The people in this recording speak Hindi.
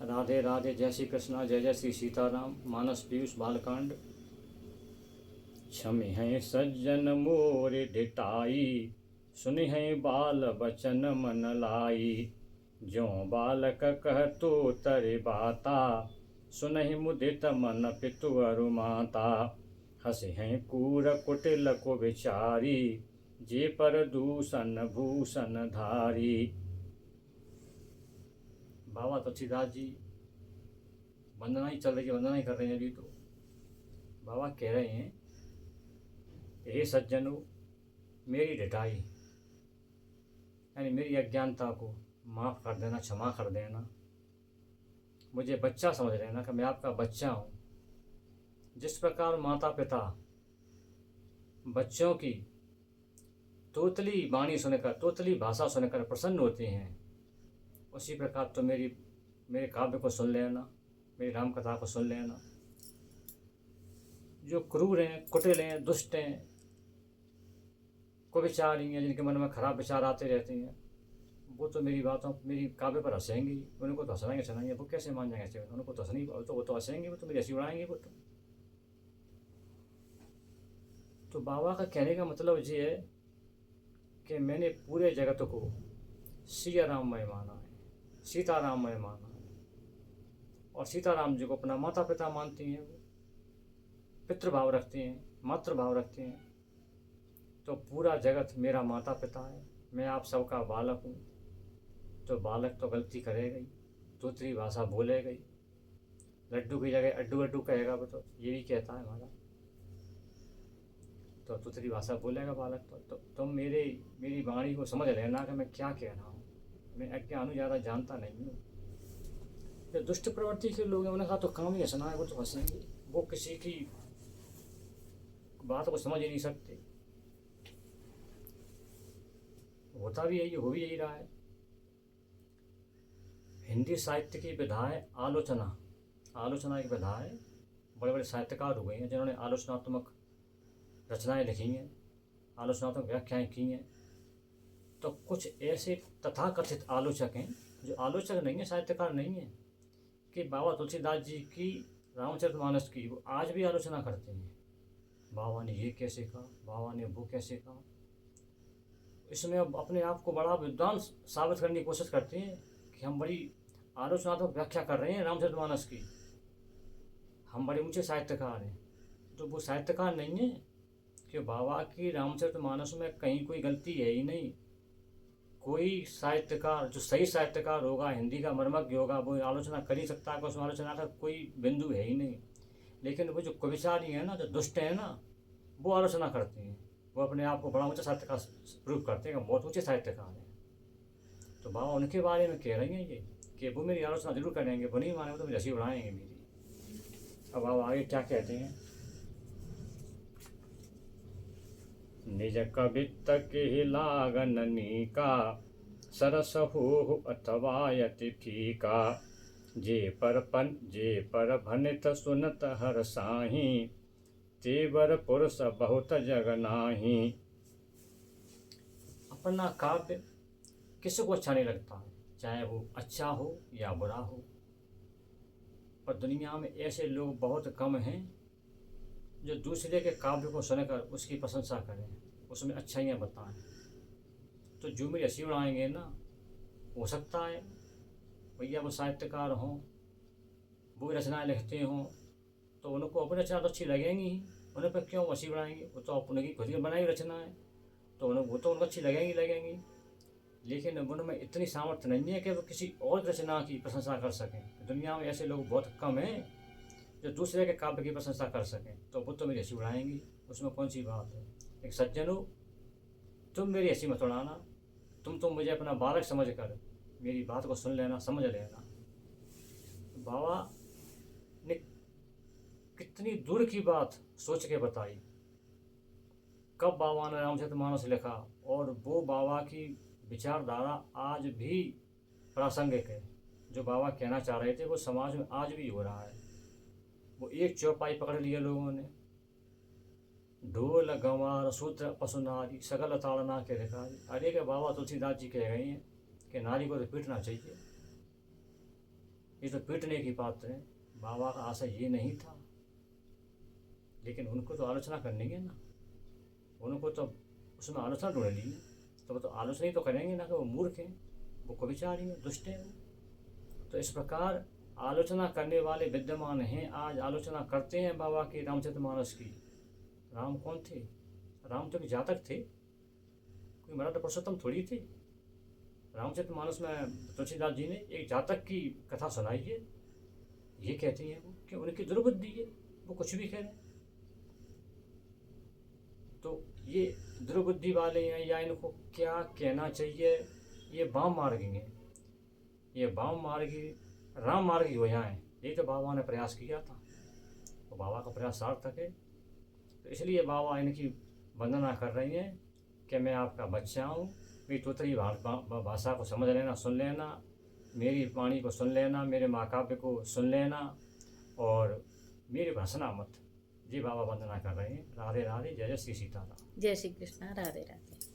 राधे राधे, जय श्री कृष्णा, जय जय श्री सीताराम। मानस पीयूष बालकांड। क्षमि हैं सज्जन मोर ढिठाई, सुनि हैं बाल बचन मन लाई। ज्यों बालक कहतो तरि बाता, सुनहि मुदित मन पितु अरु माता। हंसे हैं कूर कुटिल को विचारी, जे पर दूषण भूषण धारी। बाबा तुलसीदास जी वंदना ही चल रही है, वंदना ही कर रहे हैं अभी। तो बाबा कह रहे हैं, हे सज्जनों, मेरी ढिठाई यानी मेरी अज्ञानता को माफ़ कर देना, क्षमा कर देना। मुझे बच्चा समझ लेना कि मैं आपका बच्चा हूँ। जिस प्रकार माता पिता बच्चों की तोतली वाणी सुनकर, तोतली भाषा सुनकर प्रसन्न होते हैं, उसी प्रकार तो मेरे काव्य को सुन लेना, मेरी राम कथा को सुन लेना। जो क्रूर हैं, कुटिल हैं, दुष्ट हैं, कुविचारी हैं, जिनके मन में खराब विचार आते रहते हैं, वो तो मेरी बातों, मेरी काव्य पर हंसेंगे। उनको तो हंसाएंगे सुनाएंगे, वो कैसे मान जाएंगे? उनको तो हंसनी, वो तो हंसेंगे, वो तो मेरी हंसी उड़ाएंगे। वो तो बाबा का कहने का मतलब ये है कि मैंने पूरे जगत को सिया राममय माना है, सीताराममय माना है। और सीताराम जी को अपना माता पिता मानती हैं, वो पितृभाव रखते हैं, मातृभाव रखते हैं। तो पूरा जगत मेरा माता पिता है, मैं आप सबका बालक हूँ। तो बालक तो गलती करेगा ही, तोतली भाषा बोलेगा ही, लड्डू की जगह अड्डू अड्डू कहेगा। वो तो ये भी कहता है हमारा, तो तोतली भाषा बोलेगा बालक। तो तुम मेरी वाणी को समझ लेना कि मैं क्या कह रहा हूँ। मैं अज्ञान हूँ, ज़्यादा जानता नहीं हूँ। जो दुष्ट प्रवृत्ति के लोग हैं, उनका तो काम ही हंसना है। वो तो हंसेंगे, वो किसी की बात को समझ ही नहीं सकते। होता भी यही, हो भी यही रहा है। हिंदी साहित्य की विधा है आलोचना। आलोचना एक विधा है। बड़े बड़े साहित्यकार हुए हैं जिन्होंने आलोचनात्मक रचनाएं लिखी हैं, आलोचनात्मक व्याख्याएं की हैं। तो कुछ ऐसे तथाकथित आलोचक हैं जो आलोचक नहीं है, साहित्यकार नहीं है, कि बाबा तुलसीदास जी की रामचरितमानस की वो आज भी आलोचना करते हैं। बाबा ने ये कैसे कहा, बाबा ने वो कैसे कहा। इसमें अब अपने आप को बड़ा विद्वान साबित करने की कोशिश करते हैं कि हम बड़ी आलोचनात्मक व्याख्या कर रहे हैं रामचरितमानस की, हम बड़े ऊंचे साहित्यकार हैं। तो वो साहित्यकार नहीं है कि बाबा की रामचरितमानस में कहीं कोई गलती है ही नहीं। कोई साहित्यकार जो सही साहित्यकार होगा, हिंदी का मर्मज्ञ होगा, वो आलोचना कर ही सकता है कि उसमें आलोचना का कोई बिंदु है ही नहीं। लेकिन वो जो कविचारी हैं ना, जो दुष्ट हैं ना, वो आलोचना करते हैं। वो अपने आप को बड़ा ऊंचा साहित्यकार प्रूव करते हैं, बहुत ऊंचे साहित्यकार हैं। तो बाबा उनके बारे में कह रही हैं ये कि वो मेरी आलोचना जरूर करेंगे, वो नहीं मानेंगे तो मेरी हंसी उड़ाएंगे मेरी। अब बाबा आगे क्या कहते हैं। निज कवित्त के लागन नीका, सरस हो अथवा यति फीका। जे पर भनित सुनत हर साही, तेवर पुरुष बहुत जग नाही। अपना काव्य किसी को अच्छा नहीं लगता है, चाहे वो अच्छा हो या बुरा हो। पर दुनिया में ऐसे लोग बहुत कम हैं जो दूसरे के काव्य को सुनकर उसकी प्रशंसा करें, उसमें अच्छाइयाँ बताएं। तो जो मेरी हंसी उड़ाएंगे ना, हो सकता है भैया वो साहित्यकार हों, वो रचनाएं लिखते हों, तो उनको अपनी रचना तो अच्छी लगेंगी ही। उन पर क्यों हंसी उड़ाएंगे? वो तो अपने की खुद की बनाई रचना है, तो उनको अच्छी लगेंगी। लेकिन उनमें इतनी सामर्थ्य नहीं है कि वो किसी और रचना की प्रशंसा कर सकें। दुनिया में ऐसे लोग बहुत कम हैं जो दूसरे के काव्य की प्रशंसा कर सकें। तो वो तो मेरी हंसी उड़ाएंगी, उसमें कौन सी बात है। एक सज्जन हो, तुम मेरी हंसी मत उड़ाना। तुम तो मुझे अपना बालक समझ कर मेरी बात को सुन लेना, समझ लेना। बाबा ने कितनी दूर की बात सोच के बताई। कब बाबा ने रामचरितमानस लिखा, और वो बाबा की विचारधारा आज भी प्रासंगिक है। जो बाबा कहना चाह रहे थे वो समाज में आज भी हो रहा है। वो एक चौपाई पकड़ लिया लोगों ने, ढोल गंवार सूत्र पशुनारी सकल ताड़ना के रिकारी। अरे के बाबा तुलसीदास जी कह गए हैं कि नारी को तो पीटना चाहिए। ये तो पीटने की पात्र है। बाबा का आशय ये नहीं था, लेकिन उनको तो आलोचना करनी है ना, उनको तो उसमें आलोचना ढूंढ ली है, तो वो तो आलोचना ही तो करेंगे ना कि वो मूर्ख हैं, वो कविचारी हैं, दुष्ट हैं वो। तो इस प्रकार आलोचना करने वाले विद्यमान हैं, आज आलोचना करते हैं बाबा की रामचरितमानस की। राम कौन थे? राम तो एक जातक थे, कोई मराठा पुरुषोत्तम थोड़ी थे। रामचरितमानस में तुलसीदास जी ने एक जातक की कथा सुनाई है, ये कहती हैं वो कि उनकी दुर्बुद्धि है, वो कुछ भी कह रहे हैं। तो ये दुर्बुद्धि वाले हैं, या इनको क्या कहना चाहिए, ये वाम मार्गी हैं, ये वाम मार्गी राम मार्गी हो जाएं, ये तो बाबा ने प्रयास किया था, तो बाबा का प्रयास सार्थक है। तो इसलिए बाबा इनकी वंदना कर रही हैं कि मैं आपका बच्चा हूँ, मेरी तोतरी भाषा को समझ लेना, सुन लेना, मेरी वाणी को सुन लेना, मेरे महाकाव्य को सुन लेना और मेरी भाषणा मत। जी बाबा वंदना कर रहे हैं। राधे राधे, जय जय श्री सीताराम। जय श्री कृष्णा, राधे राधे।